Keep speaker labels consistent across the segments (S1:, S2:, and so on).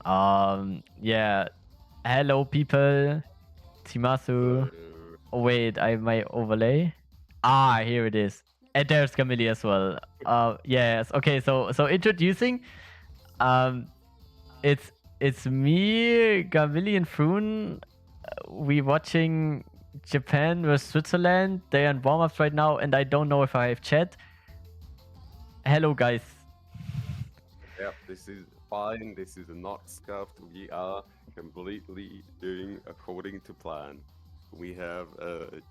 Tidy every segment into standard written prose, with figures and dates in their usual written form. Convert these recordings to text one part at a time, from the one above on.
S1: Yeah. Hello, people. Timasu. Oh, wait, I my overlay. Ah, here it is. And there's Camille as well. Yes. Okay. So introducing. Um, it's me, Camille and Froon. We watching Japan versus Switzerland. They're in warm-ups right now, and I don't know if I have chat. Hello, guys.
S2: Yep, this is fine. This is not scuffed. We are completely doing according to plan. We have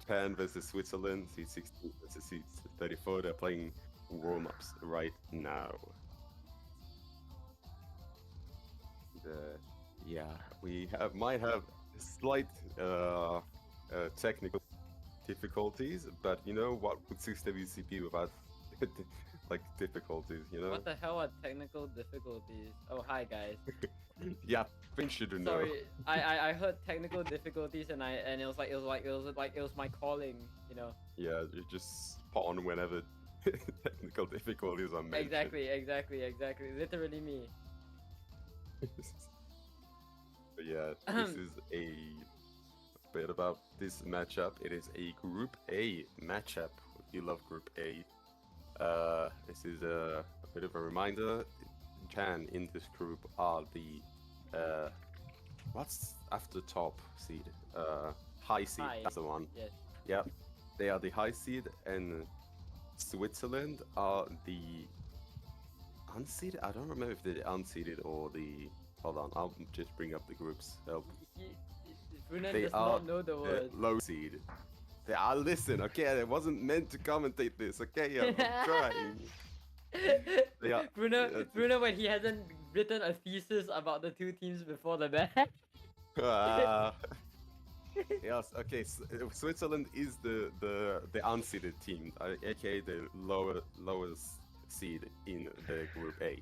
S2: Japan versus Switzerland, seed 16 versus seed 34. They're playing warm-ups right now. Yeah, we might have slight technical difficulties, but you know what would 6WCP without like difficulties, you know?
S3: What the hell are technical difficulties? Oh, hi guys.
S2: Yeah, Finn should know.
S3: Sorry, I heard technical difficulties and it was my calling, you know.
S2: Yeah, you just spawn whenever technical difficulties are mentioned.
S3: Exactly. Literally me.
S2: But yeah, this is a bit about this matchup. It is a Group A matchup. If you love Group A, this is a bit of a reminder. Japan in this group are the what's after top seed? High seed.
S3: High.
S2: That's the one.
S3: Yes.
S2: Yep, they are the high seed, and Switzerland are the unseeded. I don't remember if they're unseeded or the. Hold on, I'll just bring up the groups. Help.
S3: Bruno
S2: They
S3: does
S2: are
S3: not know the
S2: the
S3: word.
S2: low seed. They are. Listen, okay, I wasn't meant to commentate this. Okay, I'm trying. They are.
S3: Bruno, when he hasn't written a thesis about the two teams before the match.
S2: Yes. Okay. Switzerland is the unseeded team, aka the lowest seed in the Group A.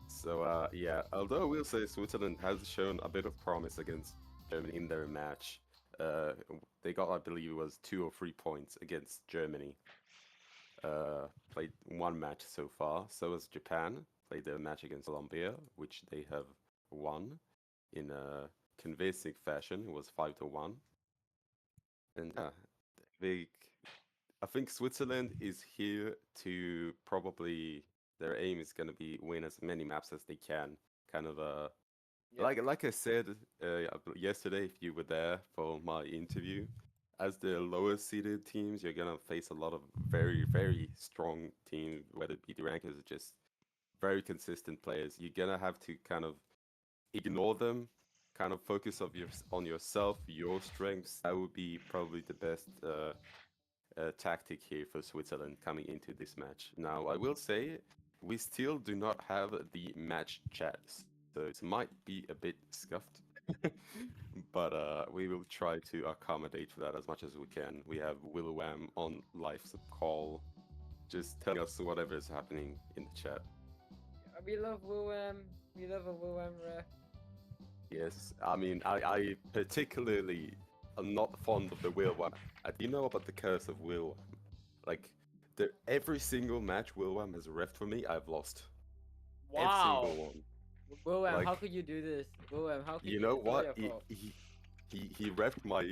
S2: So yeah, although we'll say Switzerland has shown a bit of promise against Germany in their match. They got, I believe, it was 2 or 3 points against Germany. Played one match so far. So has Japan. Played their match against Colombia, which they have won in a convincing fashion. It was 5-1. And yeah, they. I think Switzerland is here to probably their aim is going to be win as many maps as they can. Kind of like I said yesterday, if you were there for my interview, as the lower seeded teams, you're gonna face a lot of very strong teams, whether it be the rankers or just very consistent players. You're gonna have to kind of ignore them, kind of focus on yourself, your strengths. That would be probably the best tactic here for Switzerland coming into this match. Now, I will say we still do not have the match chats, so it might be a bit scuffed. But we will try to accommodate for that as much as we can. We have Willowam on live call, just telling us whatever is happening in the chat.
S3: We love Willem. We love a Willem ref.
S2: Yes, I mean, I particularly am not fond of the Willowam. Do you know about the curse of Willowam? Like, every single match Willowam has refed for me, I've lost.
S3: Wow.
S2: Every single one.
S3: Willem,
S2: Like,
S3: how could you do this? Willem, how could
S2: you know
S3: it's all
S2: what?
S3: your fault.
S2: He refed my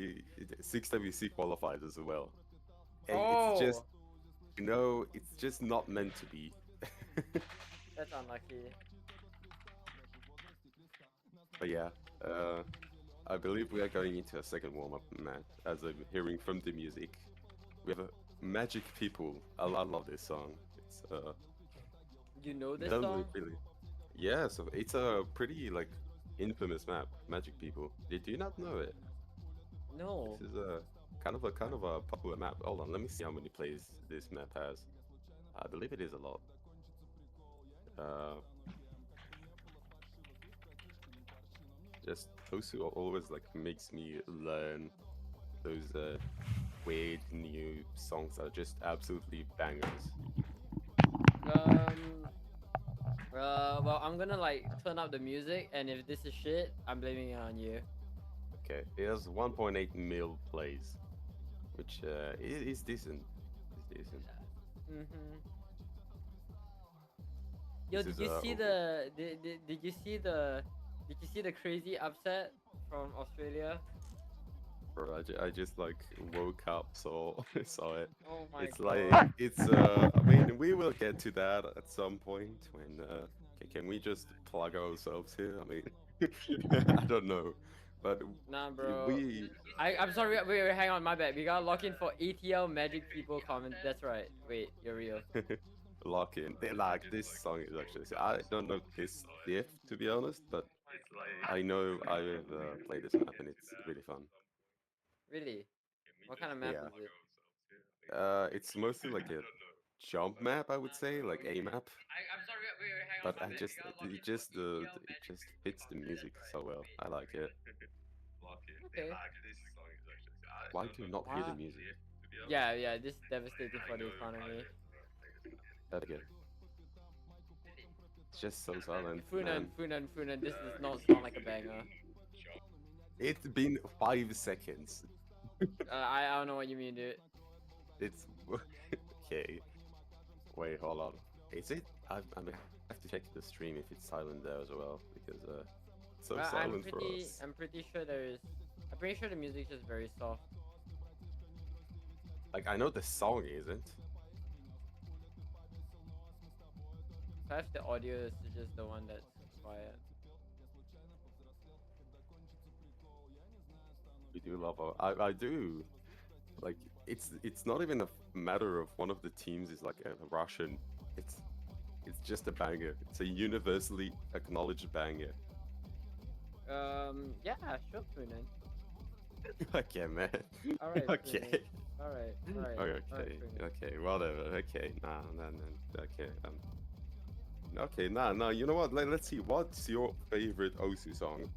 S2: 6WC qualifiers as well. And
S3: Oh,
S2: it's just, you know, it's just not meant to be.
S3: that's unlucky.
S2: But yeah, I believe we are going into a second warm-up match. As I'm hearing from the music, we have Magic People. I love this song. It's
S3: You know this
S2: don't
S3: song?
S2: really. Yeah, so it's a pretty like infamous map, Magic People. Did you not know it?
S3: No.
S2: This is a kind of a popular map. Hold on, let me see how many plays this map has. I believe it is a lot. Just Tosu always like makes me learn those weird new songs that are just absolutely bangers.
S3: Well, I'm gonna like turn up the music, and if this is shit, I'm blaming it on you.
S2: Okay, it has 1.8 mil plays, which is decent. It's decent.
S3: Yo,
S2: This
S3: did
S2: is,
S3: you see did you see the Did you see the crazy upset from Australia?
S2: Bro, I just like woke up, so saw it.
S3: Oh my
S2: It's
S3: god.
S2: like I mean, we will get to that at some point when can we just plug ourselves here? I mean, I don't know, but
S3: Nah, bro.
S2: we
S3: I'm sorry. Wait, hang on. My bad. We gotta lock in for ATL Magic People comment. That's right. Wait, you're real.
S2: lock in. Like this song is actually. I don't know this diff to be honest, but I know I've played this map and it's really fun.
S3: Really? What kind of map
S2: Yeah.
S3: is it?
S2: It's mostly like a jump map, I would say, like a map.
S3: I'm sorry. Wait, hang on.
S2: But
S3: My bad. We gotta lock
S2: it
S3: in for
S2: just
S3: ATL
S2: it
S3: Magic
S2: just
S3: People
S2: fits the
S3: comment.
S2: music so well. I like it.
S3: Okay.
S2: Why do you not hear the
S3: Wow.
S2: music?
S3: Yeah. This is devastating for the economy.
S2: That again. It's just so silent,
S3: Funan,
S2: man.
S3: Funan. This does not sound like a banger.
S2: It's been 5 seconds.
S3: I don't know what you mean, dude.
S2: It's okay. Wait, hold on. Is it? I mean, I have to check the stream if it's silent there as well because it's so silent for us.
S3: I'm pretty sure there is. I'm pretty sure the music is very soft.
S2: Like I know the song isn't.
S3: Perhaps the audio is just the one that's quiet.
S2: We do love I do. Like it's not even a matter of one of the teams is like a Russian. It's just a banger. It's a universally acknowledged banger.
S3: Yeah, sure, Funan.
S2: Okay, man.
S3: Alright,
S2: Okay.
S3: Alright,
S2: Okay. Okay. Whatever. Okay. Nah. Okay. Okay. Nah. You know what? Let's see. What's your favorite Osu song?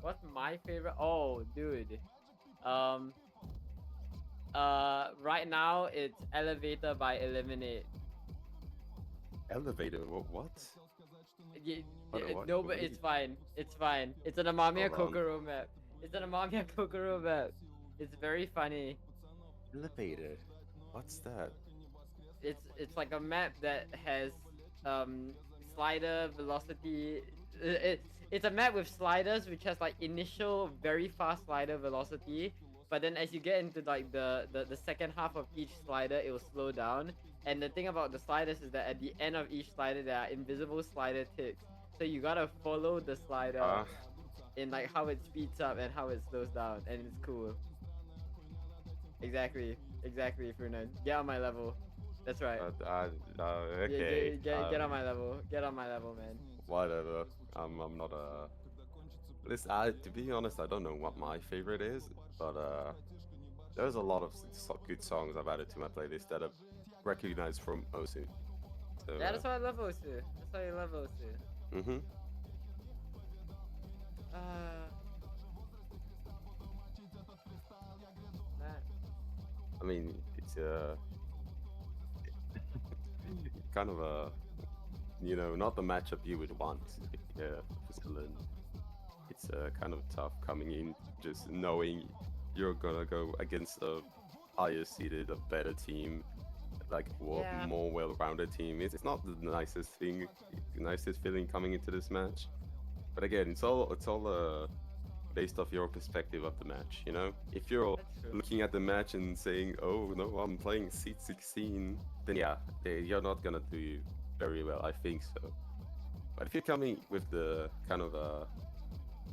S3: What's my favorite? Oh, dude. Um. Right now it's Elevator by Eliminate.
S2: Elevator. What?
S3: No,
S2: What
S3: but
S2: do
S3: it's
S2: you-
S3: fine. It's fine. It's an Amamiya
S2: Hold on.
S3: Kokoro map. It's an Amamiya Kokoro map. It's very funny.
S2: Elevator. What's that?
S3: It's like a map that has slider velocity. It's a map with sliders which has like initial very fast slider velocity, but then as you get into like the second half of each slider, it will slow down. And the thing about the sliders is that at the end of each slider there are invisible slider ticks, so you gotta follow the slider
S2: Uh,
S3: in like how it speeds up and how it slows down, and it's cool. Exactly, Funan. Get on my level. That's right.
S2: okay.
S3: Get on my level. Get on my level, man.
S2: Whatever. I'm not a. Listen, to be honest, I don't know what my favorite is, but there's a lot of good songs I've added to my playlist that I've recognized from Osu. So,
S3: Yeah, that's why I love Osu. That's why I love Osu.
S2: mm-hmm.
S3: Uh, Matt.
S2: I mean, it's kind of a, not the matchup you would want. Yeah, for Switzerland. It's kind of tough coming in, just knowing you're gonna go against a higher seeded, a better team, like
S3: Yeah.
S2: more well-rounded team. It's not the nicest feeling coming into this match. But again, it's all based off your perspective of the match. If you're
S3: That's true.
S2: looking at the match and saying, "Oh no, I'm playing seed 16," then yeah, you're not gonna do very well. I think so. But if you're coming with the kind of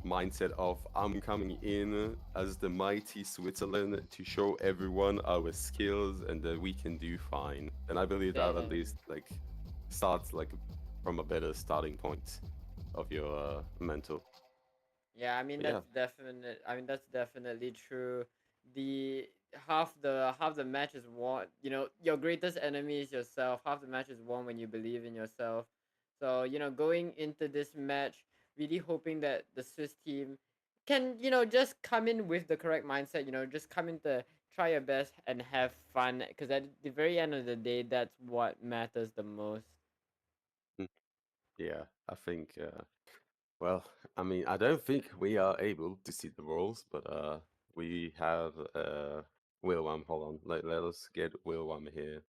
S2: mindset of I'm coming in as the mighty Switzerland to show everyone our skills and that we can do fine, then I believe that at
S3: Damn.
S2: least like starts like from a better starting point of your mental.
S3: Yeah, I mean
S2: But yeah,
S3: that's definitely true. The half the match is won. Your greatest enemy is yourself. Half the match is won when you believe in yourself. So, going into this match, really hoping that the Swiss team can, just come in with the correct mindset, just come in to try your best and have fun. Because at the very end of the day, that's what matters the most.
S2: mm, yeah, I think. Well, I mean, I don't think we are able to see the roles, but we have Wilwam. Hold on, let us get Wilwam here.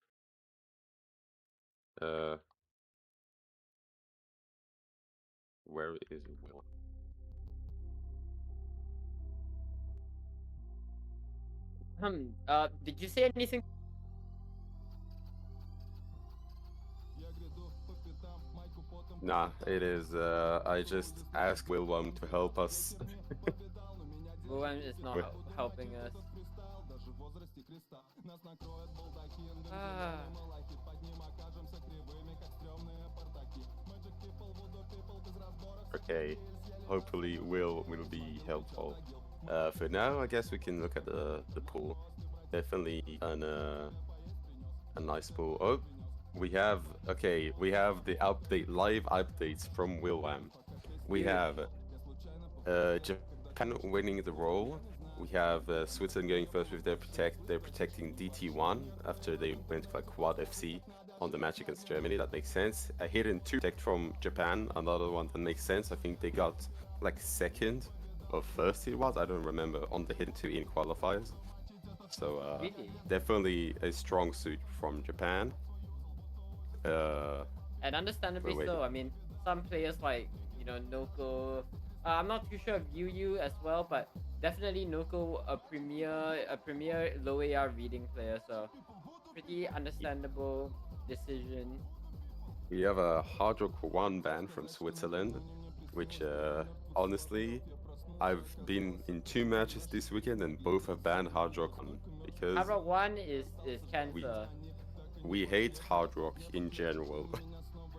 S2: Uh, where is Will?
S3: Did you say anything?
S2: Nah, it is. I just asked Wilhelm to help us.
S3: Wilhelm is not
S2: Wait.
S3: helping us. Ah.
S2: Okay, hopefully will be helpful. For now, I guess we can look at the pool. Definitely a nice pool. Oh, we have we have the live updates from Wilhelm. We
S3: Huge.
S2: have Japan winning the role. We have Switzerland going first with they're protecting DT1 after they went for Quad FC on the match against Germany. That makes sense. A hidden 2 protect from Japan, another one that makes sense. I think they got like second or first it was, I don't remember, on the hidden 2 in qualifiers. So
S3: Really?
S2: definitely a strong suit from Japan.
S3: And understandably
S2: wait.
S3: so. I mean, some players like Noko. I'm not too sure of Yu as well, but definitely Noko a premier low AR reading player. So pretty understandable decision.
S2: We have a Hard Rock 1 ban from Switzerland, which honestly, I've been in 2 matches this weekend and both have banned Hard Rock 1 because
S3: Hard Rock 1 is cancer.
S2: we hate Hard Rock in general.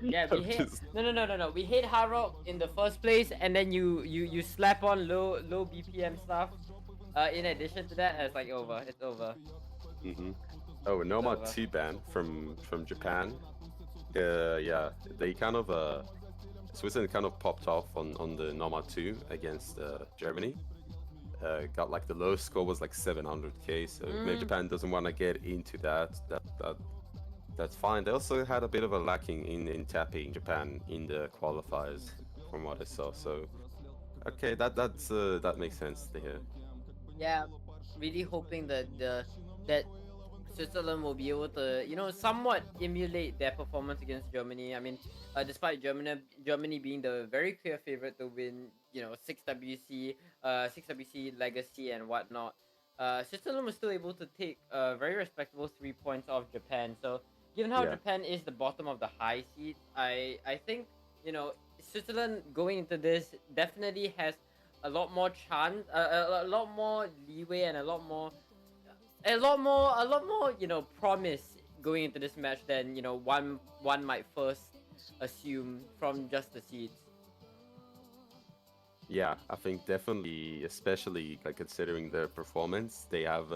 S3: Yeah, we hate. No. We hate Hard Rock in the first place, and then you slap on low BPM stuff. In addition to that, it's like over. It's over.
S2: Oh, a Nomad
S3: over.
S2: 2 ban from Japan. Yeah, they kind of Switzerland kind of popped off on the Nomad 2 against Germany. Got like the lowest score was like 700k, so maybe Japan doesn't want to get into that. That's fine. They also had a bit of a lacking in tapping Japan in the qualifiers, from what I saw. So, okay, that makes sense to hear.
S3: Yeah, really hoping that that Switzerland will be able to somewhat emulate their performance against Germany. I mean, despite Germany being the very clear favorite to win 6WC Legacy and whatnot, Switzerland was still able to take a very respectable 3 points off Japan. So given how
S2: Yeah.
S3: Japan is the bottom of the high seed, I think Switzerland going into this definitely has a lot more chance, a lot more leeway, and a lot more promise going into this match than one might first assume from just the seeds.
S2: Yeah, I think definitely, especially like considering their performance, they have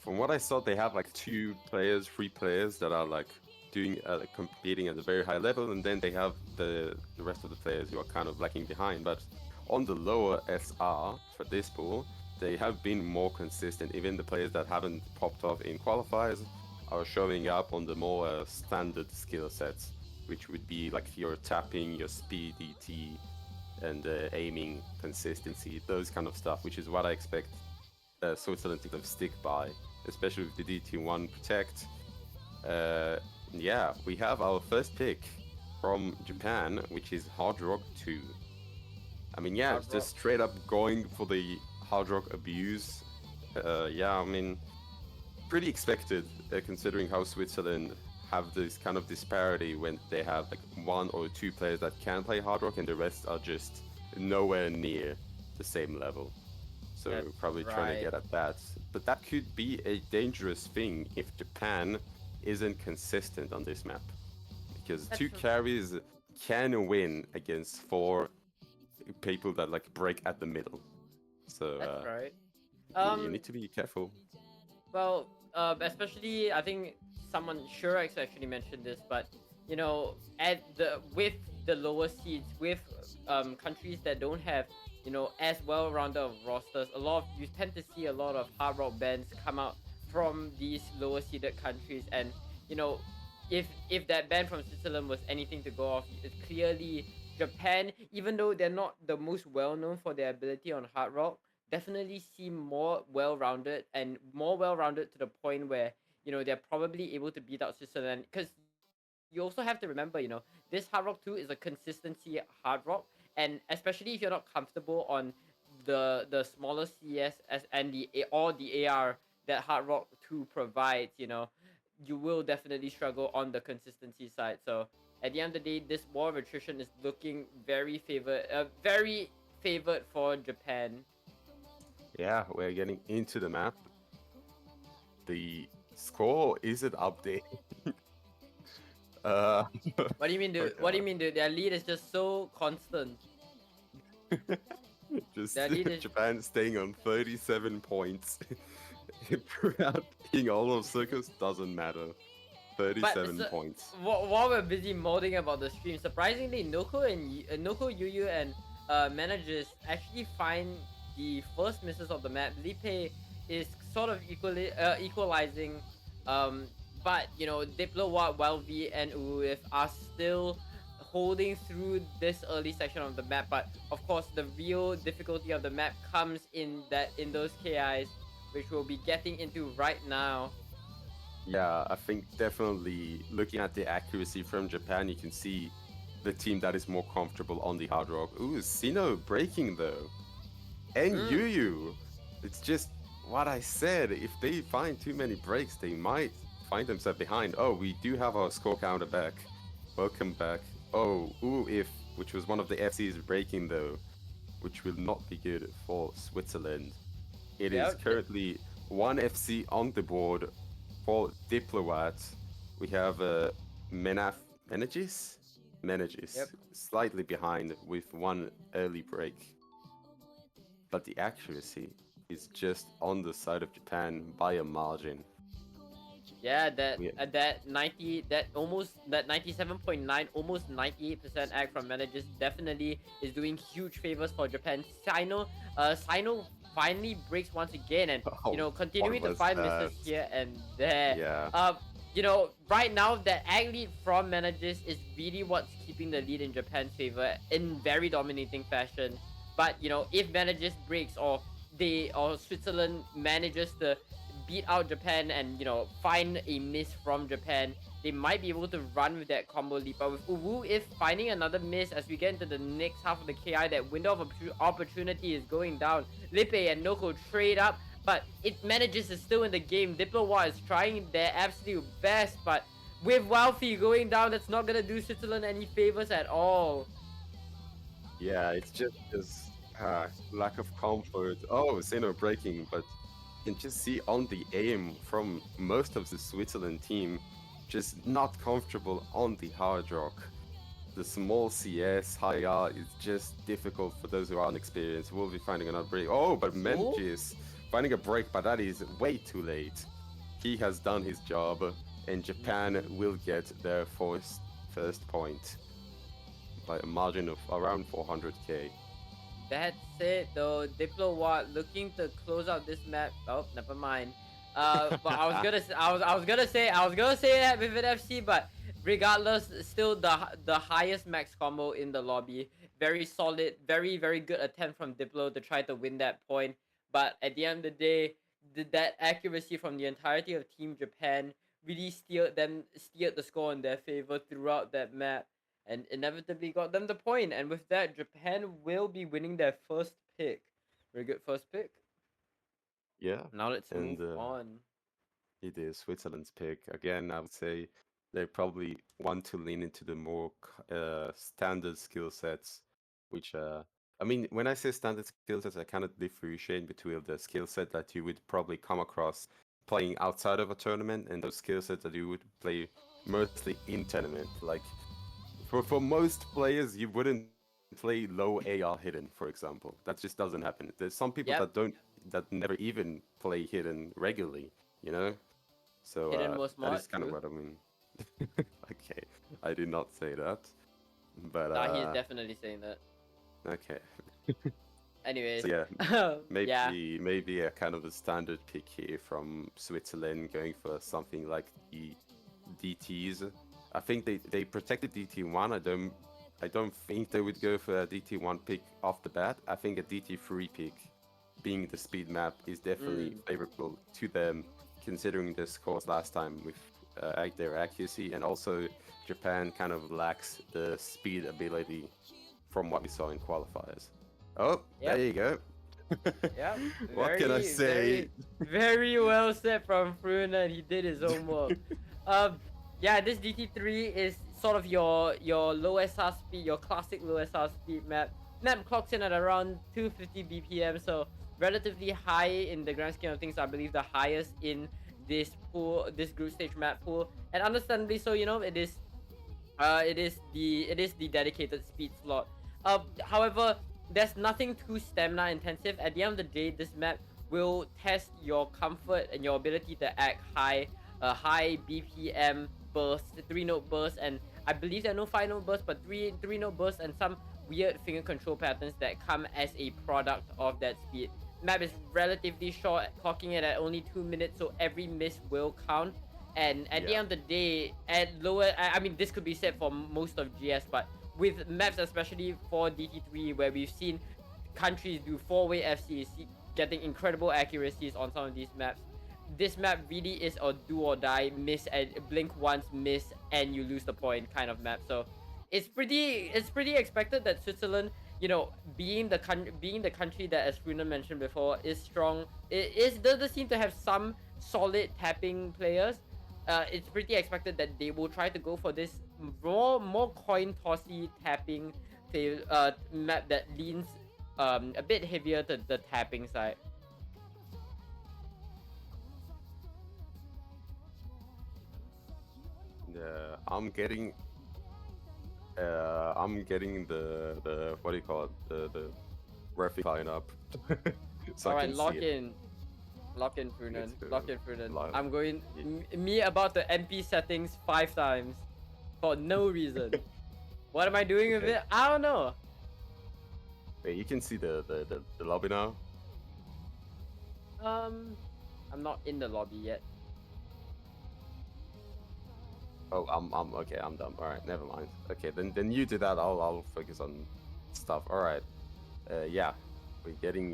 S2: from what I saw, they have like 3 players that are like doing like competing at a very high level, and then they have the rest of the players who are kind of lacking behind. But on the lower SR for this pool, they have been more consistent. Even the players that haven't popped off in qualifiers are showing up on the more standard skill sets, which would be like your tapping, your speed, DT, and aiming consistency, those kind of stuff, which is what I expect Switzerland to stick by, especially with the DT1 Protect. Yeah, we have our first pick from Japan, which is Hard Rock 2. I mean, yeah, it's just straight up going for the Hard Rock abuse. Yeah, I mean, pretty expected considering how Switzerland have this kind of disparity when they have like 1 or 2 players that can play Hard Rock and the rest are just nowhere near the same level. So
S3: That's
S2: probably trying to get at that. But that could be a dangerous thing if Japan isn't consistent on this map. Because 2 carries can win against 4 people that like break at the middle. So
S3: that's right.
S2: you need to be careful.
S3: Well, especially I think someone Shurex actually mentioned this, but with the lower seeds, with countries that don't have as well-rounded of rosters, you tend to see a lot of Hard Rock bans come out from these lower seeded countries, and if that ban from Switzerland was anything to go off, it's clearly Japan, even though they're not the most well-known for their ability on Hard Rock, definitely seem more well-rounded to the point where they're probably able to beat out Switzerland, because you also have to remember this Hard Rock 2 is a consistency Hard Rock, and especially if you're not comfortable on the smaller CS and the AR Hard Rock 2 provides, you will definitely struggle on the consistency side. So at the end of the day, this war of attrition is looking very favored for Japan.
S2: Yeah, we're getting into the map. The score isn't updating. uh,
S3: What do you mean, dude? What do you mean, dude? Their lead is just so constant.
S2: just
S3: Their lead is
S2: Japan staying on 37 points throughout picking all of circles doesn't matter. 37
S3: so-
S2: points.
S3: while we're busy molding about the stream, surprisingly, Noko, Yuyu, and managers actually find the first misses of the map. Lipe is sort of equalizing, but Diplo, Watt, YLV, and Uif are still holding through this early section of the map. But of course, the real difficulty of the map comes in those KIs, which we'll be getting into right now.
S2: Yeah, I think definitely looking at the accuracy from Japan, you can see the team that is more comfortable on the hard rock. Ooh, Sino breaking though. And Yuyu. It's just what I said. If they find too many breaks, they might find themselves behind. Oh, we do have our score counter back. Welcome back. Oh, ooh, if, which was one of the FCs breaking though, which will not be good for Switzerland. It is currently one FC on the board for Diplomat. We have Menegis, slightly behind with one early break. But the accuracy is just on the side of Japan by a margin.
S3: Yeah, that 97.9, almost 98% act from managers definitely is doing huge favors for Japan. Sino finally breaks once again, and continuing to find misses here and there.
S2: Yeah.
S3: Right now that ag lead from managers is really what's keeping the lead in Japan's favor in very dominating fashion. But if managers breaks or Switzerland manages to beat out Japan and find a miss from Japan, they might be able to run with that combo leap. But with Uwu, if finding another miss as we get into the next half of the KI, that window of opportunity is going down. Lipe and Noko trade up, but it manages is still in the game. Diplowa is trying their absolute best, but with Walfi going down, that's not gonna do Switzerland any favors at all.
S2: Yeah, it's just lack of comfort. Oh, Sino breaking, but you can just see on the aim from most of the Switzerland team, just not comfortable on the hard rock. The small CS, high R is just difficult for those who are unexperienced. We'll be finding another break. Oh, but Menegis finding a break, but that is way too late. He has done his job, and Japan will get their first point by a margin of around 400k.
S3: That's it though. Diplo looking to close out this map. Oh, never mind. But I was gonna say that with an FC, but regardless, still the highest max combo in the lobby. Very solid, very very good attempt from Diplo to try to win that point. But at the end of the day, that accuracy from the entirety of Team Japan really steered the score in their favor throughout that map, and inevitably got them the point. And with that, Japan will be winning their first pick. Very good first pick.
S2: Yeah.
S3: Now let's move on.
S2: It is Switzerland's pick. Again, I would say they probably want to lean into the more standard skill sets, which I mean, when I say standard skill sets, I kind of differentiate between the skill set that you would probably come across playing outside of a tournament and those skill sets that you would play mostly in tournament. Like for most players, you wouldn't play low AR hidden, for example. That just doesn't happen. There's some people that never even play hidden regularly, So that is kind of what I mean. Okay, I did not say that, but
S3: he's definitely saying that.
S2: Okay.
S3: Anyways,
S2: so yeah, maybe a kind of a standard pick here from Switzerland, going for something like the DTs. I think they protected DT1. I don't think they would go for a DT1 pick off the bat. I think a DT3 pick, being the speed map, is definitely favorable to them, considering the scores last time with their accuracy, and also Japan kind of lacks the speed ability from what we saw in qualifiers. Oh, there you go.
S3: Yeah,
S2: What can I
S3: very,
S2: say?
S3: very well said from Frunan. He did his homework. um, yeah, this DT3 is sort of your low SR speed, your classic low SR speed map. Map clocks in at around 250 BPM, so relatively high in the grand scheme of things. I believe the highest in this pool, this group stage map pool, and understandably so. You know, it is the dedicated speed slot. However, there's nothing too stamina intensive. At the end of the day, this map will test your comfort and your ability to act high BPM bursts, 3-note bursts, and I believe there are no 5-note bursts, but three-note bursts and some weird finger control patterns that come as a product of that speed. Map is relatively short, clocking it at only 2 minutes, so every miss will count. And at the
S2: Yeah.
S3: end of the day, at lower, I mean, this could be said for most of GS, but with maps, especially for DT3, where we've seen countries do four-way FCs, getting incredible accuracies on some of these maps. This map really is a do or die, miss and blink once, miss, and you lose the point kind of map. So it's pretty expected that Switzerland, being the country that, as Fruna mentioned before, is strong. It does seem to have some solid tapping players. It's pretty expected that they will try to go for this more coin tossy tapping map that leans a bit heavier to the tapping side.
S2: Yeah, I'm getting the what do you call it? The referee line up, so
S3: All
S2: I
S3: right,
S2: can see it.
S3: lock in,
S2: Me
S3: Frunan, lock
S2: too.
S3: in, Frunan.
S2: Like,
S3: I'm going
S2: yeah.
S3: me about the MP settings 5 times for no reason. What am I doing with
S2: Okay.
S3: it? I don't know.
S2: Wait, you can see the lobby now.
S3: Um, I'm not in the lobby yet.
S2: Oh, I'm okay. I'm done. All right, never mind. Okay, then you do that. I'll focus on stuff. All right. Yeah, we're getting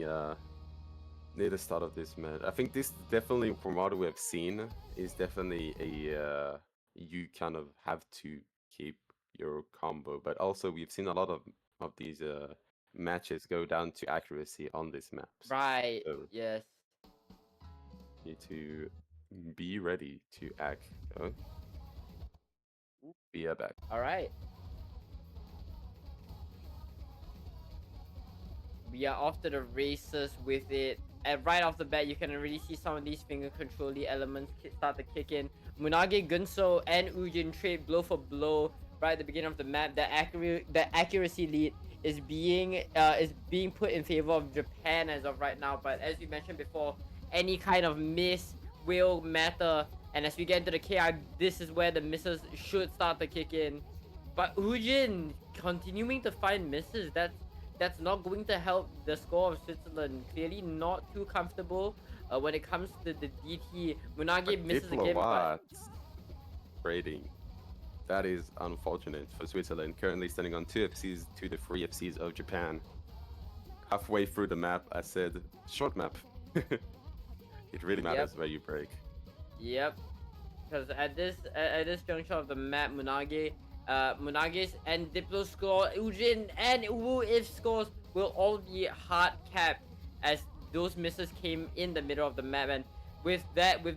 S2: near the start of this match. I think this definitely, from what we have seen, is definitely a you kind of have to keep your combo, but also we've seen a lot of these matches go down to accuracy on this map.
S3: Right.
S2: So
S3: Yes.
S2: you need to be ready to act. Oh, be back.
S3: All right. We are off to the races with it. And right off the bat, you can already see some of these finger control elements start to kick in. Munage, Gunso, and Ujin trade blow for blow right at the beginning of the map. The accuracy lead is being put in favor of Japan as of right now. But as we mentioned before, any kind of miss will matter. And as we get into the KI, this is where the misses should start to kick in. But Ujin continuing to find misses. That's not going to help the score of Switzerland. Clearly not too comfortable when it comes to the DT. Munagi misses again, but
S2: Rating. That is unfortunate for Switzerland, currently standing on 2 FCs to the 3 FCs of Japan. Halfway through the map, I said, short map. It really matters where you break.
S3: Yep. Because at this juncture of the map, Munagi's and Diplo score, Ujin and Wu if scores will all be hard capped as those misses came in the middle of the map, and with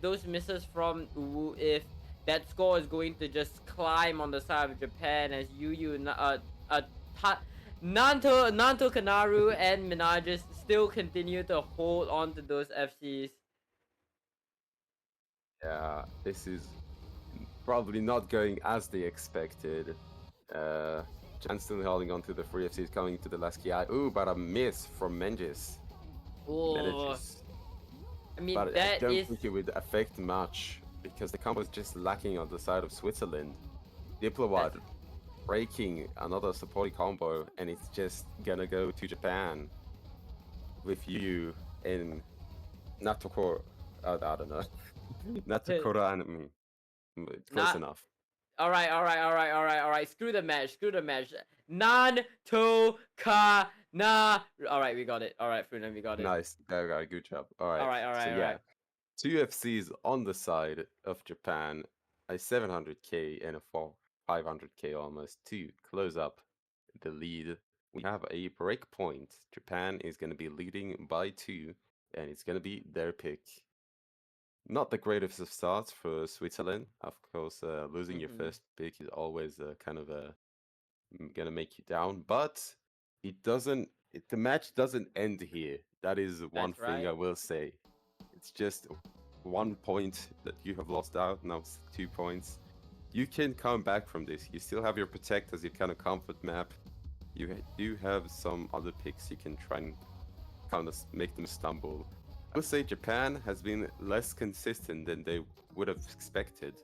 S3: those misses from Wu if, that score is going to just climb on the side of Japan as Nanto Kanaru and Minajis still continue to hold on to those FCs.
S2: Yeah, this is probably not going as they expected. Jan still holding on to the 3 FCs coming to the last KI. Ooh, but a miss from Menges.
S3: Oh, I mean,
S2: But I
S3: that
S2: don't
S3: is
S2: think it would affect much because the combo is just lacking on the side of Switzerland. Diplowad breaking another supporting combo, and it's just gonna go to Japan with you in Natokoro. I don't know. Natokoro anime. Close
S3: not.
S2: enough.
S3: All right. Screw the match. Nan to ka na. All right, we got it. All right, Frunan, we got it.
S2: Nice. Okay, good job. All right.
S3: All right.
S2: So yeah, 2 FCs on the side of Japan, a 700k and a 500k almost to close up the lead we have a break point. Japan is going to be leading by 2, and it's going to be their pick. Not the greatest of starts for Switzerland. Of course, losing your
S3: Mm-hmm.
S2: first pick is always kind of gonna make you down, but the match doesn't end here. That is one
S3: That's
S2: thing I
S3: right.
S2: will say. It's just 1 point that you have lost out. Now it's 2 points. You can come back from this. You still have your protect as your kind of comfort map. You do have some other picks you can try and kind of make them stumble. I would say Japan has been less consistent than they would have expected.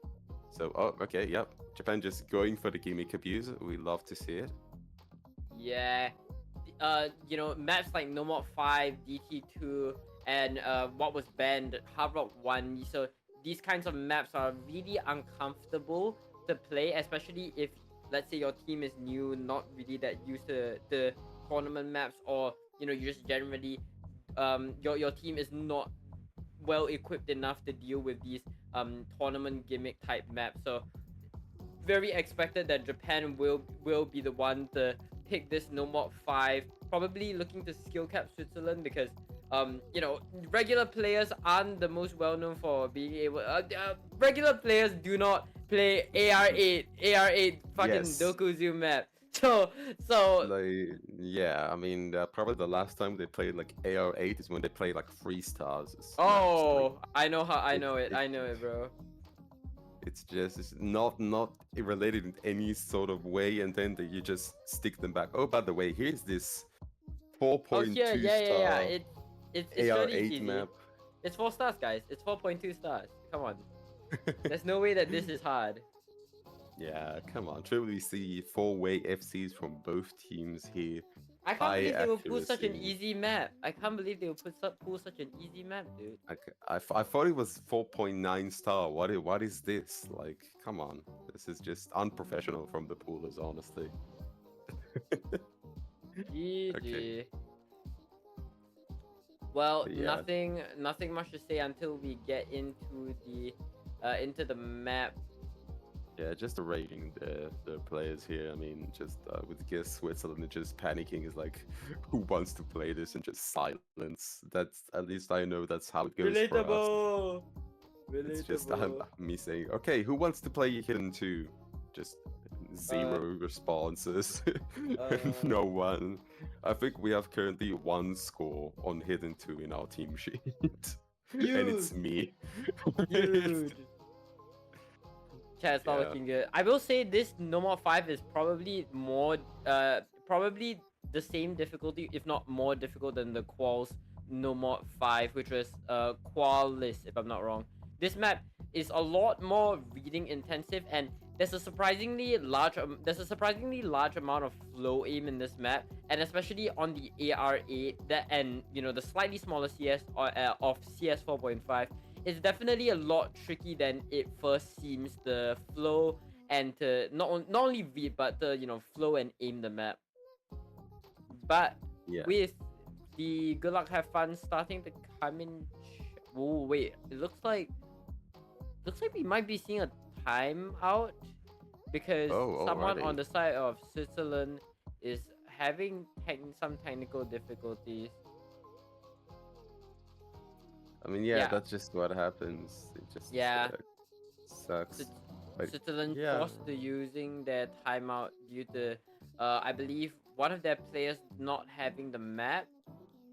S2: So, oh, okay, yep. Japan just going for the gimmick abuse. We love to see it.
S3: Yeah. You know, maps like No More 5, DT2, and what was banned, Hard Rock 1. So these kinds of maps are really uncomfortable to play, especially if, let's say, your team is new, not really that used to the tournament maps, or you know, you just generally, your team is not well equipped enough to deal with these tournament gimmick type maps. So very expected that Japan will be the one to pick this No Mod 5, probably looking to skill cap Switzerland because you know, regular players aren't the most well known for being able regular players do not play AR8 fucking
S2: Yes.
S3: Dokuzu map. So
S2: Like, yeah, I mean, probably the last time they played like AR8 is when they played like Freestars maps. Like,
S3: oh, I know how
S2: it,
S3: I know it, bro.
S2: it's just it's not related in any sort of way, and then you just stick them back. Oh, by the way, here's this
S3: Oh here,
S2: 4.2
S3: yeah.
S2: star
S3: It's really
S2: AR8
S3: easy.
S2: map.
S3: It's 4 stars, guys. It's 4.2 stars. Come on. There's no way that this is hard.
S2: Yeah, come on. Truly see 4-way FCs from both teams here.
S3: I can't
S2: High
S3: believe they will pull such an
S2: accuracy.
S3: easy map. I can't believe they will pull such an easy map, dude.
S2: I thought it was 4.9 star. What is this? Like, come on. This is just unprofessional from the poolers, honestly.
S3: GG. Well,
S2: But yeah,
S3: nothing much to say until we get into the map.
S2: yeah, just rating the players here. I mean, just with Guess Switzerland just panicking is like, who wants to play this and just silence. That's at least I know that's how it goes for us.
S3: Relatable.
S2: It's just
S3: Relatable.
S2: me saying, okay, who wants to play Hidden 2? Just zero responses. No one. I think we have currently 1 score on Hidden 2 in our team sheet. And it's me.
S3: Dude. Chat, it's not
S2: Yeah.
S3: looking good. I will say this No More 5 is probably probably the same difficulty, if not more difficult than the Qual's No More 5, which was Qualis, if I'm not wrong. This map is a lot more reading intensive, and there's a surprisingly large amount of flow aim in this map, and especially on the AR8 and you know the slightly smaller CS of CS 4.5. It's definitely a lot tricky than it first seems. The flow and to not only read but to, you know, flow and aim the map. But
S2: Yeah.
S3: with the good luck have fun starting to come in. Oh wait, it looks like we might be seeing a timeout because someone on
S2: alrighty.
S3: the side of Switzerland is having some technical difficulties.
S2: I mean, yeah,
S3: Yeah.
S2: that's just what happens. It just
S3: Yeah.
S2: sucks.
S3: Swi-
S2: Like,
S3: Switzerland
S2: yeah.
S3: forced to using their timeout due to, I believe, one of their players not having the map,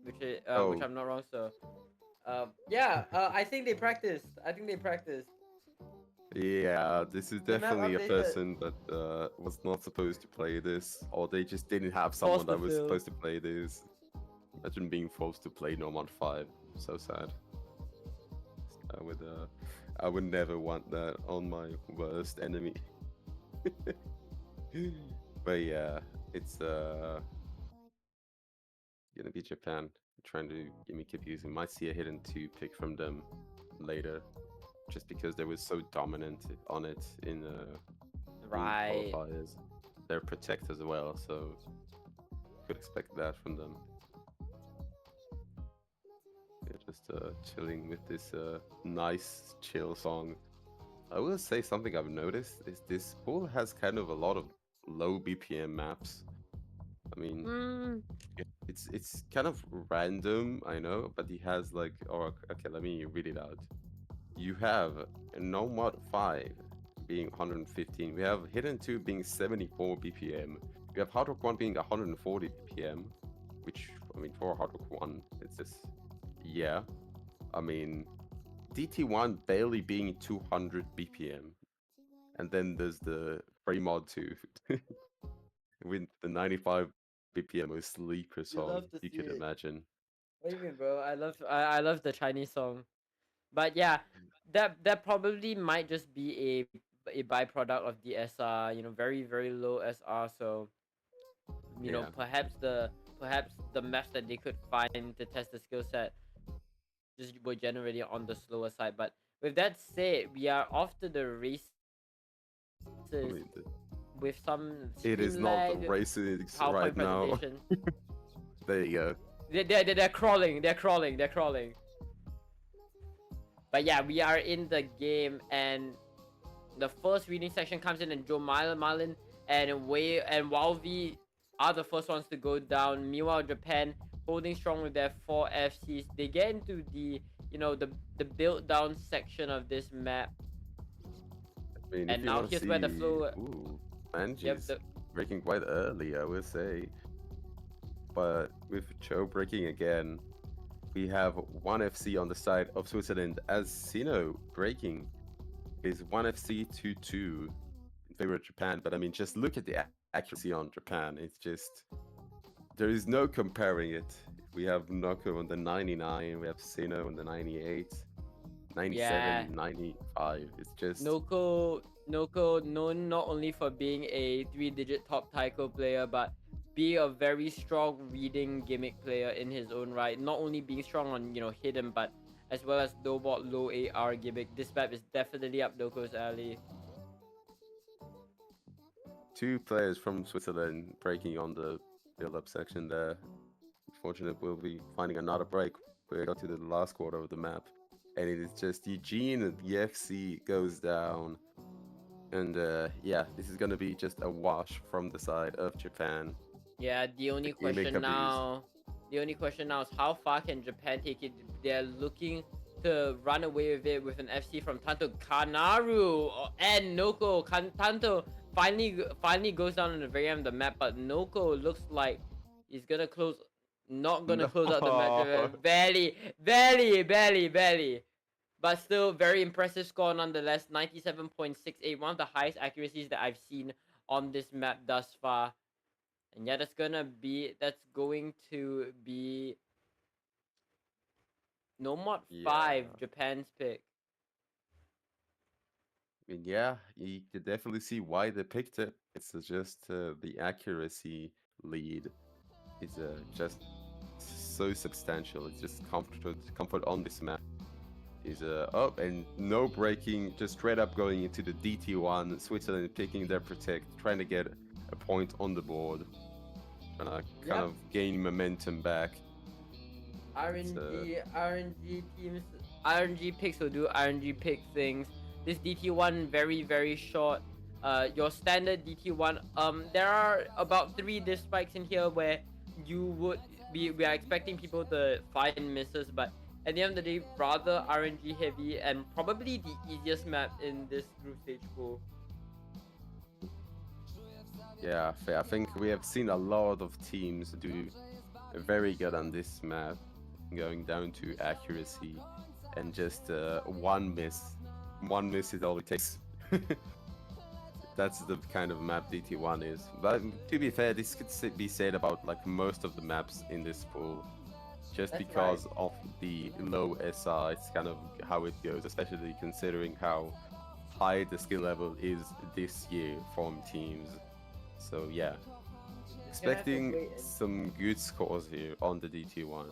S3: which
S2: Oh,
S3: I'm not wrong. So, yeah, I think they practiced.
S2: yeah, this is
S3: The map
S2: definitely a
S3: updated.
S2: person that was not supposed to play this, or they just didn't have someone
S3: Forced
S2: that
S3: to
S2: was
S3: fill.
S2: supposed to play this. Imagine being forced to play No Mod 5. So sad. I would never want that on my worst enemy. But yeah, it's gonna be Japan trying to give me confusing. Might see a Hidden 2 pick from them later, just because they were so dominant on it in
S3: Right.
S2: qualifiers. They're protect as well, so could expect that from them. Yeah, just chilling with this nice chill song. I will say something I've noticed is this pool has kind of a lot of low BPM maps. I mean,
S3: Mm,
S2: it's kind of random, I know, but he has like, oh, okay, let me read it out. You have No Mod 5 being 115. We have Hidden 2 being 74 BPM. We have Hard Rock 1 being 140 BPM, which, I mean, for Hard Rock 1, it's just, yeah. I mean, DT1 barely being 200 BPM. And then there's the Free Mod 2 with the 95 BPM of Sleeper
S3: you
S2: song,
S3: love to
S2: you
S3: see
S2: could
S3: it.
S2: imagine.
S3: What do you mean, bro? I love the Chinese song. But yeah, that probably might just be a byproduct of the SR. You know, very very low SR. So you know,
S2: Yeah.
S3: perhaps the maps that they could find to test the skill set just were generally on the slower side. But with that said, we are off to the races
S2: I mean,
S3: with some
S2: it is
S3: stream
S2: not the
S3: lag,
S2: races
S3: PowerPoint
S2: right now.
S3: presentation.
S2: There you go.
S3: They're crawling. They're crawling. They're crawling. But yeah, we are in the game, and the first reading section comes in, and Joe Marlin and Wei and Walvi are the first ones to go down. Meanwhile, Japan holding strong with their 4 FCs. They get into the the build down section of this map,
S2: I mean, if
S3: and
S2: you
S3: now
S2: want to
S3: here's
S2: see,
S3: where the flow.
S2: ooh,
S3: Yep.
S2: Manji's breaking quite early, I would say. But with Cho breaking again, we have one FC on the side of Switzerland as Sino breaking is 1FC 2-2 in favor of Japan. But I mean, just look at the accuracy on Japan. It's just, there is no comparing it. We have Noko on the 99, we have Sino on the 98, 97,
S3: Yeah.
S2: 95. It's just,
S3: Noko known not only for being a 3-digit top taiko player, but be a very strong reading gimmick player in his own right. Not only being strong on hidden, but as well as low bot, low AR gimmick. This map is definitely up Noko's alley.
S2: two players from Switzerland breaking on the build-up section there. Unfortunately, we'll be finding another break. We got to the last quarter of the map, and it is just Eugene and the FC goes down. And yeah, this is gonna be just a wash from the side of Japan.
S3: Yeah, the only question now is how far can Japan take it? They're looking to run away with it with an FC from Tanto Kanaru and Noko. Tanto finally goes down in the very end of the map, but Noko looks like he's gonna not gonna close out the match.
S2: No.
S3: Barely. But still, very impressive score nonetheless. 97.68, one of the highest accuracies that I've seen on this map thus far. And yeah, that's going to be No Mod 5,
S2: Yeah.
S3: Japan's pick.
S2: I mean, yeah, you could definitely see why they picked it. It's just the accuracy lead is just so substantial. It's just comfort on this map. Is up and no breaking, just straight up going into the DT1. Switzerland picking their protect, trying to get a point on the board, and kind of gain momentum back.
S3: RNG teams, RNG picks will do RNG pick things. This DT1 very very short. Your standard DT1. There are about 3 diff spikes in here where we are expecting people to find misses, but at the end of the day, rather RNG heavy and probably the easiest map in this group stage pool.
S2: Yeah, fair. I think we have seen a lot of teams do very good on this map, going down to accuracy and just one miss. One miss is all it takes. That's the kind of map DT1 is. But to be fair, this could be said about like most of the maps in this pool. Just
S3: That's
S2: because of the low SR, it's kind of how it goes, especially considering how high the skill level is this year from teams. So yeah, expecting some good scores here on the DT1.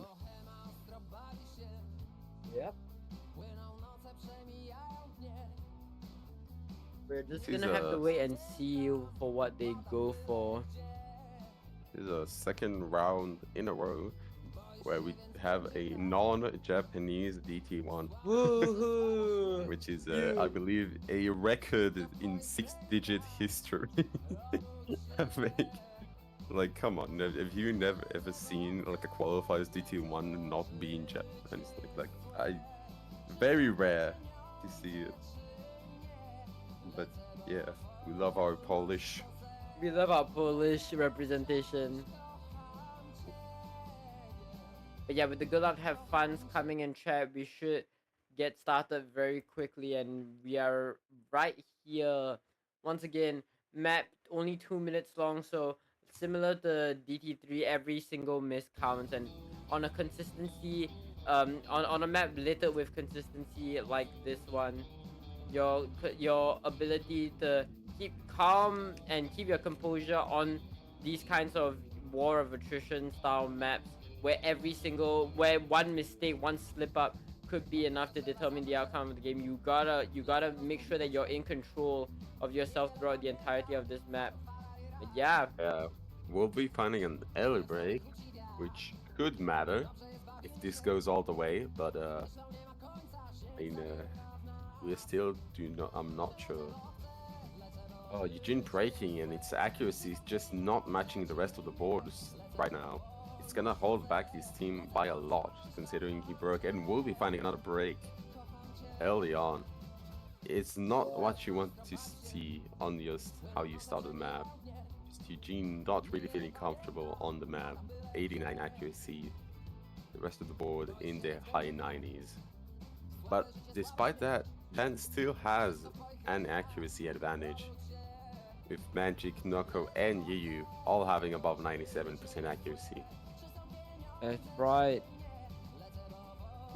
S3: Yep. We're just gonna have to wait and see for what they go for.
S2: This is a second round in a row where we have a non-Japanese DT1,
S3: Woohoo!
S2: which is, I believe, a record in 6-digit history. I think. Like, come on, have you never ever seen like a qualifiers DT1 not being Japanese? Very rare to see it. But yeah, we love our Polish.
S3: We love our Polish representation. But yeah, with the good luck have funds coming in chat, we should get started very quickly, and we are right here. Once again, map only 2 minutes long, so similar to DT3, every single miss counts, and on a consistency, on a map littered with consistency like this one, your ability to keep calm and keep your composure on these kinds of war of attrition style maps where one mistake, one slip up could be enough to determine the outcome of the game. You gotta make sure that you're in control of yourself throughout the entirety of this map. But yeah,
S2: We'll be finding an early break, which could matter if this goes all the way. But we still do not. I'm not sure. Oh, Eugene breaking and its accuracy is just not matching the rest of the boards right now. It's gonna hold back his team by a lot, considering he broke, and we'll be finding another break early on. It's not what you want to see on how you start the map. Just Eugene not really feeling comfortable on the map. 89 accuracy, the rest of the board in the high 90s. But despite that, Japan still has an accuracy advantage, with Magic, Noko, and Yu all having above 97% accuracy.
S3: that's right.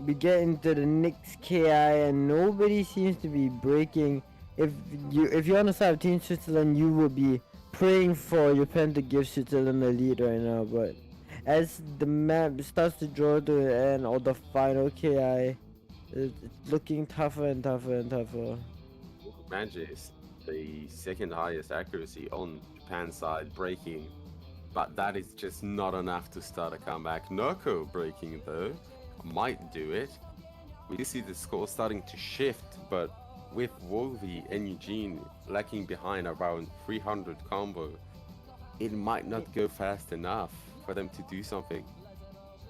S3: We get into the next KI and nobody seems to be breaking. If you're on the side of Team Switzerland, you will be praying for Japan to give Switzerland a lead right now. But as the map starts to draw to the end of the final KI, it's looking tougher and tougher and tougher.
S2: Magic is the second highest accuracy on Japan's side, breaking, but that is just not enough to start a comeback. Noko breaking though might do it. We do see the score starting to shift, but with Wolvie and Eugene lacking behind around 300 combo, it might not go fast enough for them to do something.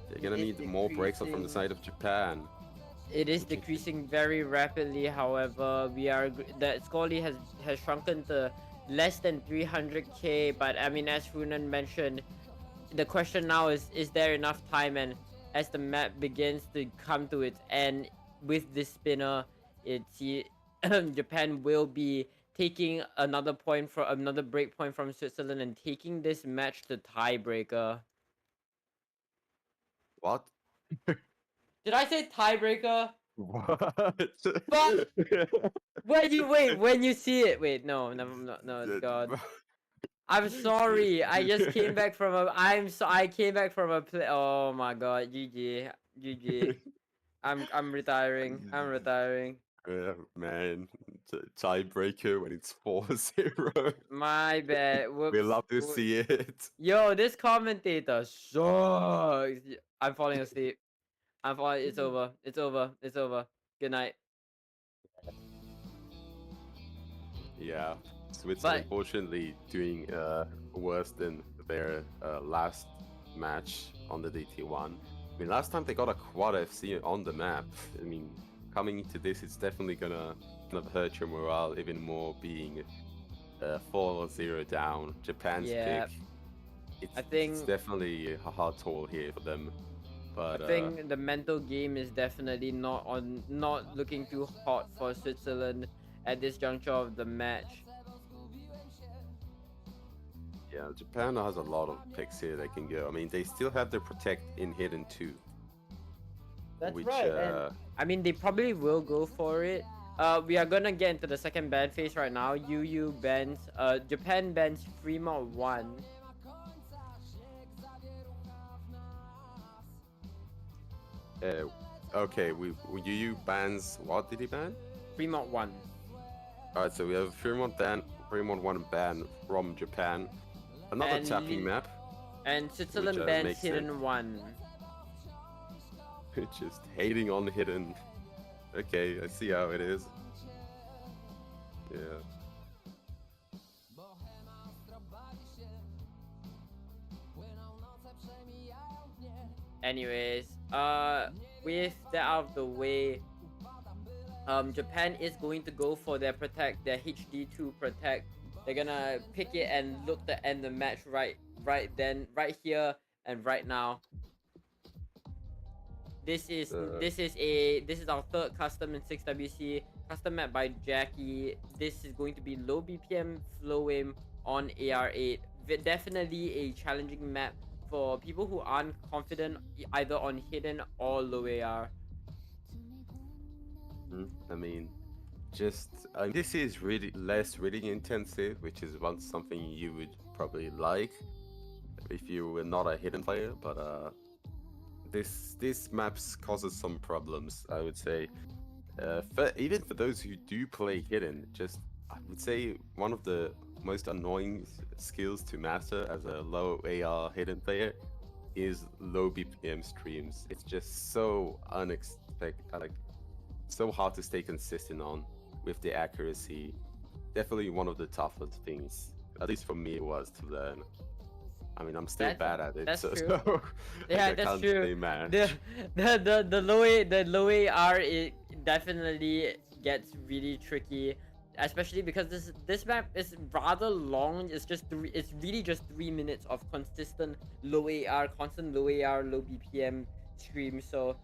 S2: They're gonna need more breaks up from the side of Japan.
S3: It is decreasing very rapidly. However, the score lead has shrunken to less than 300k. But I mean, as Funan mentioned, the question now is there enough time? And as the map begins to come to its end with this spinner, Japan will be taking another break point from Switzerland and taking this match to tiebreaker.
S2: What?
S3: Did I say tiebreaker?
S2: What?
S3: Fuck! When you see it, no, God. I'm sorry. I just came back from I came back from a play. Oh my God, GG. I'm retiring. I'm retiring.
S2: Yeah, man, tiebreaker when it's 4-0.
S3: My bad. Whoops.
S2: We love to see it.
S3: Yo, this commentator sucks. I'm falling asleep. It's over. It's over. It's over. Good night.
S2: Yeah, Switzerland unfortunately doing worse than their last match on the DT1. I mean, last time they got a quad FC on the map. I mean, coming into this, it's definitely gonna kind of hurt your morale even more, being 4-0 down. Japan's pick. It's definitely a hard toll here for them. But
S3: I think the mental game is definitely not looking too hot for Switzerland at this juncture of the match.
S2: Yeah, Japan has a lot of picks here they can go. I mean, they still have their protect in hidden too.
S3: That's right. I mean, they probably will go for it. We are gonna get into the second ban phase right now. Yu bans. Japan bans Fremont 1.
S2: Okay, Yu bans. What did he ban?
S3: Fremont 1.
S2: Alright, so we have Fremont 1 ban from Japan. Another tapping map.
S3: And Switzerland bans Hidden 1.
S2: Just hating on Hidden. Okay, I see how it is. Yeah.
S3: anyways, with that out of the way, Japan is going to go for their protect, their HD2 protect. They're gonna pick it and look to end the match right then, right here and right now. This is our third custom in 6WC. Custom map by Jackie. This is going to be low BPM flow aim on AR8. Definitely a challenging map for people who aren't confident either on hidden or low AR.
S2: I mean, this is really less reading intensive, which is something you would probably like if you were not a hidden player. But this maps causes some problems, I would say. Even for those who do play hidden, I would say one of the most annoying skills to master as a low AR hidden player is low BPM streams. It's just so unexpected, like so hard to stay consistent on with the accuracy. Definitely one of the toughest things, at least for me, it was to learn. I mean, I'm still bad at it,
S3: that's
S2: so,
S3: true.
S2: so
S3: Yeah,
S2: I
S3: that's
S2: can't
S3: true.
S2: say much.
S3: The low AR, it definitely gets really tricky, especially because this map is rather long. It's really just 3 minutes of consistent low AR, low BPM stream. So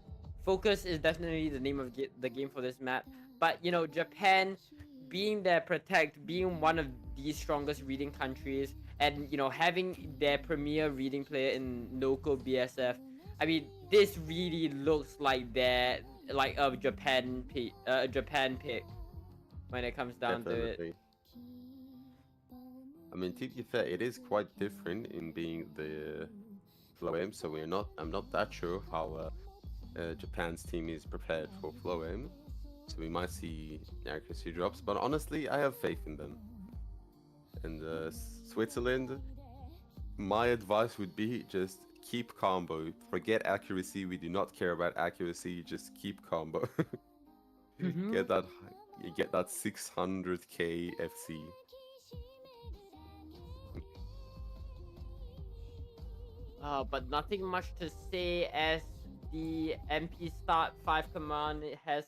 S3: focus is definitely the name of the game for this map. But you know, Japan being their protect, being one of the strongest reading countries, and you know, having their premier reading player in Noko BSF, I mean, this really looks like a Japan pick when it comes down to it.
S2: Definitely. I mean, to be fair, it is quite different in being the flow aim, so I'm not that sure how Japan's team is prepared for flow aim. So we might see accuracy drops, but honestly, I have faith in them. And Switzerland, my advice would be just keep combo. Forget accuracy. We do not care about accuracy. Just keep combo.
S3: Mhm.
S2: You get that 600k FC.
S3: But nothing much to say as the MP start 5 command has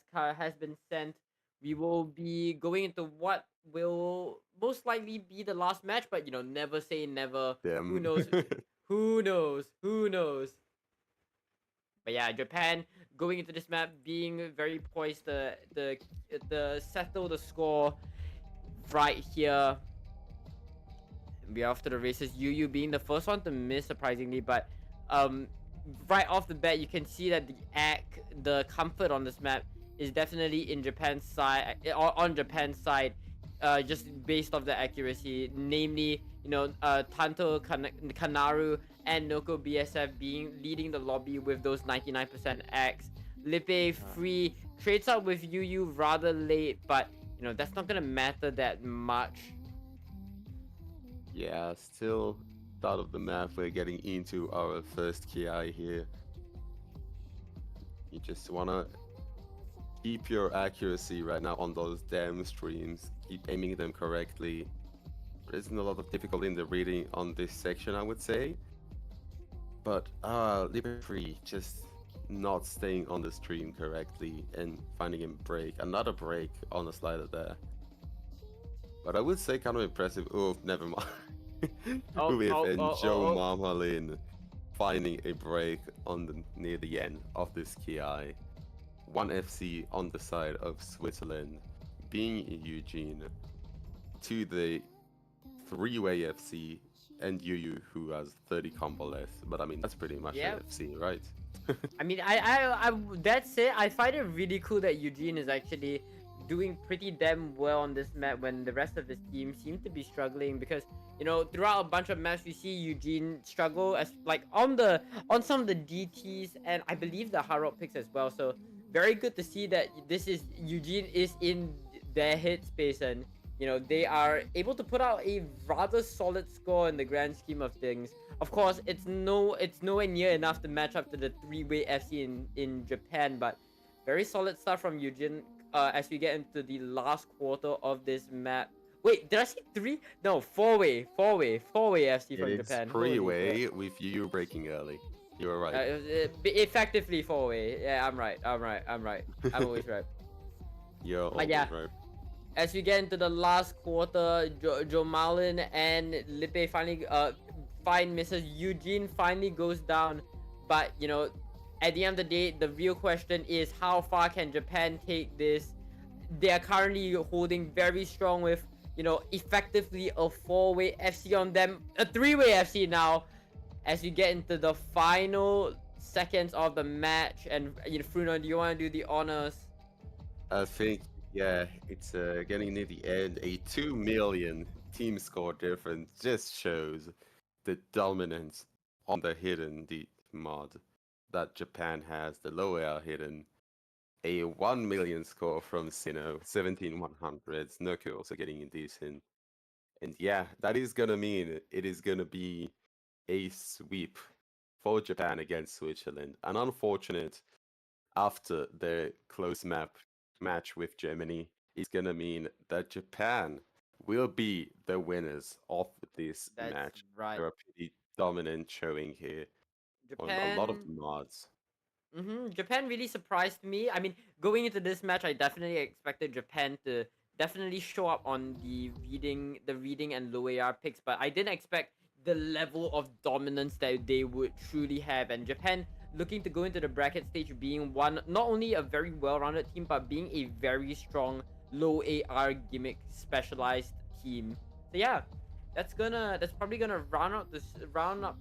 S3: been sent. We will be going into what will most likely be the last match, but you know, never say never. Who
S2: Damn.
S3: knows? Who knows? Who knows? But yeah, Japan going into this map being very poised to settle the score right here. Be off to the races. Yu being the first one to miss, surprisingly, but right off the bat, you can see that the comfort on this map is definitely in Japan's side, on Japan's side, just based off the accuracy. Namely, you know, Tanto Kanaru and Noko BSF leading the lobby with those 99% X. Lippe free trades out with Yu rather late, but you know, that's not gonna matter that much.
S2: Yeah, still start of the map. We're getting into our first KI here. You just wanna keep your accuracy right now on those damn streams. Keep aiming them correctly. There isn't a lot of difficulty in the reading on this section, I would say. But Liberty just not staying on the stream correctly and finding him another break on the slider there. But I would say kind of impressive. Oh, never mind. Joe Marmalin finding a break near the end of this KI. 1 FC on the side of Switzerland, being in Eugene, to the 3-way FC and Yu who has 30 combo left. But I mean, that's pretty much an FC, right?
S3: I mean, I that's it. I find it really cool that Eugene is actually doing pretty damn well on this map when the rest of his team seem to be struggling, because you know, throughout a bunch of maps we see Eugene struggle as like on some of the DTs and I believe the Harrod picks as well. So very good to see that Eugene is in their hit space, and you know, they are able to put out a rather solid score in the grand scheme of things. Of course, it's nowhere near enough to match up to the 3-way FC in Japan, but very solid stuff from Eugene as we get into the last quarter of this map. Wait, did I say 3? No, 4-way FC from Japan.
S2: It's 3-way with you breaking early. You're right.
S3: Effectively 4-way. Yeah, I'm right. I'm always right.
S2: You're always
S3: yeah.
S2: right.
S3: As we get into the last quarter, Joe Malin and Lippe finally find Mrs. Eugene finally goes down. But you know, at the end of the day, the real question is how far can Japan take this? They are currently holding very strong with, you know, effectively a 4-way FC on them, a 3-way FC now. As you get into the final seconds of the match, and you know, Fruno, do you want to do the honors?
S2: I think, yeah, it's getting near the end. A 2 million team score difference just shows the dominance on the hidden deep mod that Japan has. The low air hidden. A 1 million score from Sinnoh, 17,100s. Noku also getting indecent. And yeah, that is gonna mean it is gonna be a sweep for Japan against Switzerland. An unfortunate after the close match with Germany is gonna mean that Japan will be the winners of this
S3: That's
S2: match.
S3: right.
S2: They're a pretty dominant showing here on a lot of the mods.
S3: Japan really surprised me. I mean, going into this match, I definitely expected Japan to definitely show up on the reading and low AR picks, but I didn't expect the level of dominance that they would truly have. And Japan looking to go into the bracket stage being one, not only a very well-rounded team, but being a very strong low AR gimmick specialized team. So yeah, that's probably gonna round up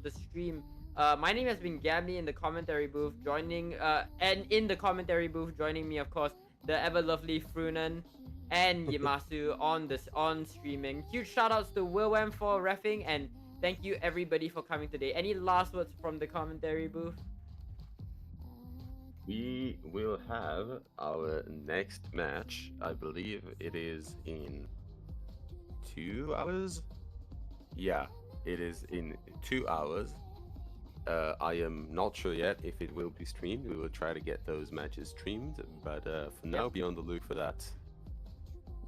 S3: the stream. My name has been Gabby in the commentary booth, and in the commentary booth joining me, of course, the ever lovely Frunan and Yamasu on streaming. Huge shout outs to Wilwam for reffing, and thank you everybody for coming today. Any last words from the commentary booth?
S2: We will have our next match. I believe it is in 2 hours. Yeah, it is in 2 hours. I am not sure yet if it will be streamed. We will try to get those matches streamed, but for now, be on the look for that.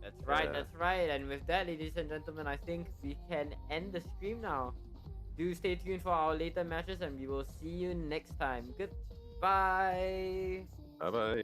S3: That's right, that's right. And with that, ladies and gentlemen, I think we can end the stream now. Do stay tuned for our later matches, and we will see you next time. Goodbye.
S2: Bye bye.